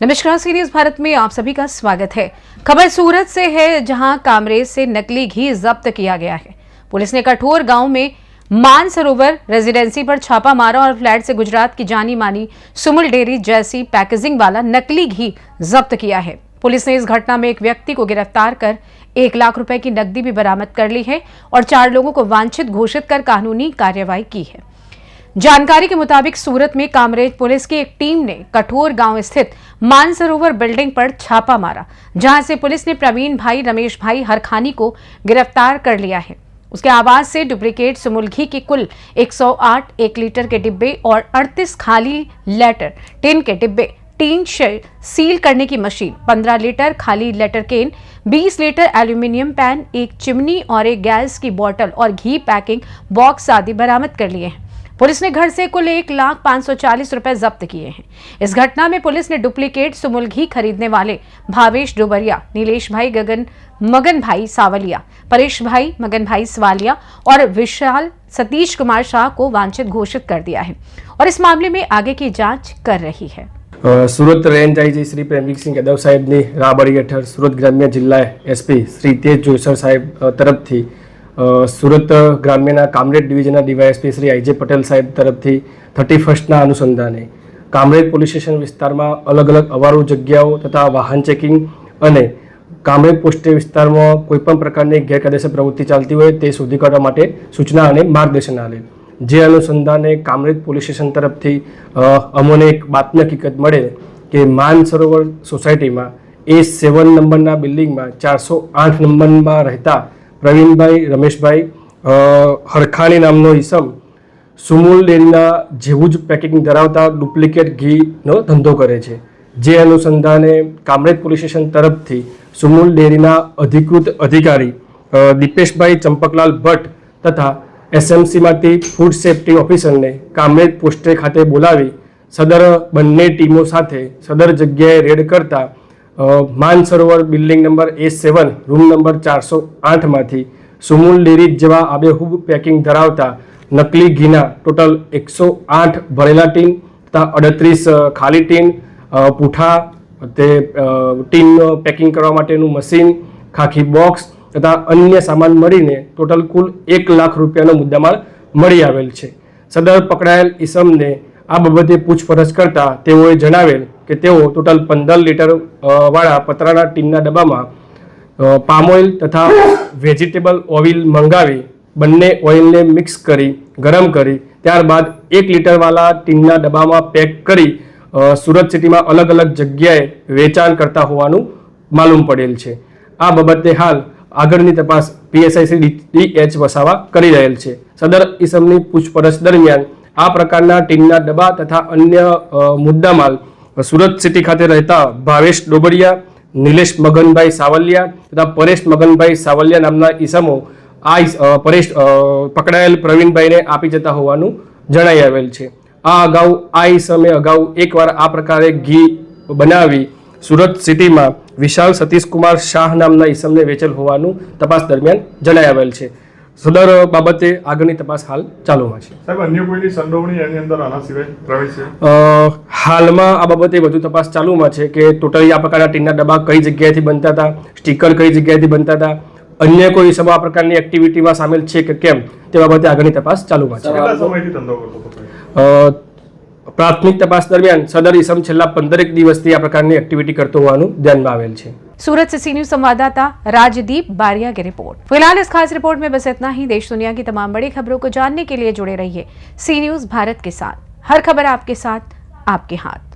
नमस्कार, सी न्यूज़ भारत में आप सभी का स्वागत है। खबर सूरत से है, जहां कामरेज से नकली घी जब्त किया गया है। पुलिस ने कठोर गांव में मानसरोवर रेजिडेंसी पर छापा मारा और फ्लैट से गुजरात की जानी मानी सुमुल डेयरी जैसी पैकेजिंग वाला नकली घी जब्त किया है। पुलिस ने इस घटना में एक व्यक्ति को गिरफ्तार कर 1 लाख रुपए की नकदी भी बरामद कर ली है और 4 लोगों को वांछित घोषित कर कानूनी कार्रवाई की है। जानकारी के मुताबिक सूरत में कामरेज पुलिस की एक टीम ने कठोर गांव स्थित मानसरोवर बिल्डिंग पर छापा मारा, जहां से पुलिस ने प्रवीण भाई रमेश भाई हरखानी को गिरफ्तार कर लिया है। उसके आवास से डुप्लीकेट सुमुल घी के कुल 108 1 लीटर के डिब्बे और 38 खाली लेटर टिन के डिब्बे, टीन शेड सील करने की मशीन, 15 लीटर खाली लेटर केन, 20 लीटर एल्यूमिनियम पैन, एक चिमनी और एक गैस की बोतल और घी पैकिंग बॉक्स आदि बरामद कर लिए हैं। पुलिस ने घर से कुल 1,540,000 रुपए जब्त किए हैं। इस घटना में पुलिस ने डुप्लीकेट सुमुल घी खरीदने वाले भावेश डोबरिया, नीलेश भाई मगन भाई सावलिया, परेश भाई मगन भाई सवालिया और विशाल सतीश कुमार शाह को वांछित घोषित कर दिया है और इस मामले में आगे की जांच कर रही है। સુરત રેન્જ આઈજી શ્રી પ્રેમવીરસિંહ યાદવ સાહેબની રાબડી હેઠળ સુરત ગ્રામ્ય જિલ્લા એસપી શ્રી તેજ જોઈસર સાહેબ તરફથી સુરત ગ્રામ્યના કામરેજ ડિવિઝનના ડીવાયએસપી શ્રી આઈજે પટેલ સાહેબ તરફથી 31ના અનુસંધાને કામરેજ પોલીસ સ્ટેશન વિસ્તારમાં અલગ અલગ અવારો જગ્યાઓ તથા વાહન ચેકિંગ અને કામરેજ પોસ્ટે વિસ્તારમાં કોઈપણ પ્રકારની ગેરકાયદેસર પ્રવૃત્તિ ચાલતી હોય તે શોધી કાઢવા માટે સૂચના અને માર્ગદર્શન આવેલ। જે અનુસંધાને કામરેજ પોલીસ સ્ટેશન તરફથી અમોને એક બાતમી હકીકત મળે કે માનસરોવર સોસાયટીમાં A7 નંબરના બિલ્ડિંગમાં 408 નંબરમાં રહેતા પ્રવીણભાઈ રમેશભાઈ હરખાણી નામનો ઈસમ સુમુલ ડેરીના જેવું જ પેકિંગ ધરાવતા ડુપ્લિકેટ ઘીનો ધંધો કરે છે। જે અનુસંધાને કામરેજ પોલીસ સ્ટેશન તરફથી સુમુલ ડેરીના અધિકૃત અધિકારી દીપેશભાઈ ચંપકલાલ ભટ્ટ તથા એસએમસીમાંથી ફૂડ સેફ્ટી ઓફિસરને કામરેજ પોસ્ટે ખાતે બોલાવી સદર બંને ટીમો સાથે સદર જગ્યાએ રેડ કરતા Mansarovar building number A7 room number 408માંથી સુમુલ ડેરી જેવા આબેહૂબ પેકિંગ ધરાવતા નકલી ઘીના ટોટલ 108 ભરેલા ટીન તથા 38 ખાલી ટીન, પૂઠા, તે ટીન પેકિંગ કરવા માટેનું મશીન, ખાખી બોક્સ તથા અન્ય સામાન મળીને ટોટલ કુલ 1 લાખ રૂપિયાનો મુદ્દામાલ મળી આવેલ છે। સદર પકડાયેલ ઈસમને આ બાબતે પૂછપરછ કરતા તેઓએ જણાવેલ કે તેઓ ટોટલ 15 લીટર વાળા પતરાના ટીનના ડબ્બામાં પામ ઓઇલ તથા વેજીટેબલ ઓઇલ મંગાવી બંને ઓઇલને મિક્સ કરી ગરમ કરી ત્યારબાદ 1 લીટર વાળા ટીનના ડબ્બામાં પેક કરી સુરત સિટીમાં અલગ અલગ જગ્યાએ વેચાણ કરતા હોવાનું માલુમ પડેલ છે। આ બાબતે હાલ આગળની તપાસ પીએસઆઈ શ્રી DH વસાવા કરી રહેલ છે। સદર ઈસમની પૂછપરછ દરમિયાન આ પ્રકારના ટીનના ડબ્બા તથા અન્ય મુદ્દામાલ સુરત સિટી ખાતે રહેતા ભાવેશ ડોબરિયા, નીલેશ મગનભાઈ સાવલિયા તથા પરેશ મગનભાઈ સાવલિયા નામના ઈસમો પકડાયેલ પ્રવીણભાઈને આપી જતા હોવાનું જણાઈ આવેલ છે। આ અગાઉ આ ઈસમે અગાઉ એકવાર આ પ્રકારે ઘી બનાવી સુરત સિટીમાં વિશાલ સતીશ કુમાર શાહ નામના ઈસમને વેચેલ હોવાનું તપાસ દરમિયાન જણાઈ આવેલ છે। સદર બાબતે આગળની તપાસ હાલ ચાલુમાં છે। સાહેબ, અન્ય કોઈની સંડોવણી એની અંદર આના સિવાય પ્રવેશ છે? હાલમાં આ બાબતે વધુ તપાસ ચાલુમાં છે કે ટોટલી આ પ્રકારના ટીનના ડબ્બા કઈ જગ્યાએથી બનતા હતા, સ્ટીકર કઈ જગ્યાએથી બનતા હતા, અન્ય કોઈ ઈસમો આ પ્રકારની એક્ટિવિટીમાં સામેલ છે કે કેમ તે બાબતે આગળની તપાસ ચાલુમાં છે। કેટલા સમયથી ધંધો કરતો હતો? પ્રાથમિક તપાસ દરમિયાન સદર ઈસમ છેલ્લા 15 દિવસથી આ પ્રકારની એક્ટિવિટી કરતો હોવાનું ધ્યાનમાં આવેલ છે। सूरत से सी न्यूज़ संवाददाता राजदीप बारिया की रिपोर्ट। फिलहाल इस खास रिपोर्ट में बस इतना ही। देश दुनिया की तमाम बड़ी खबरों को जानने के लिए जुड़े रहिए सी न्यूज़ भारत के साथ। हर खबर आपके साथ, आपके हाथ।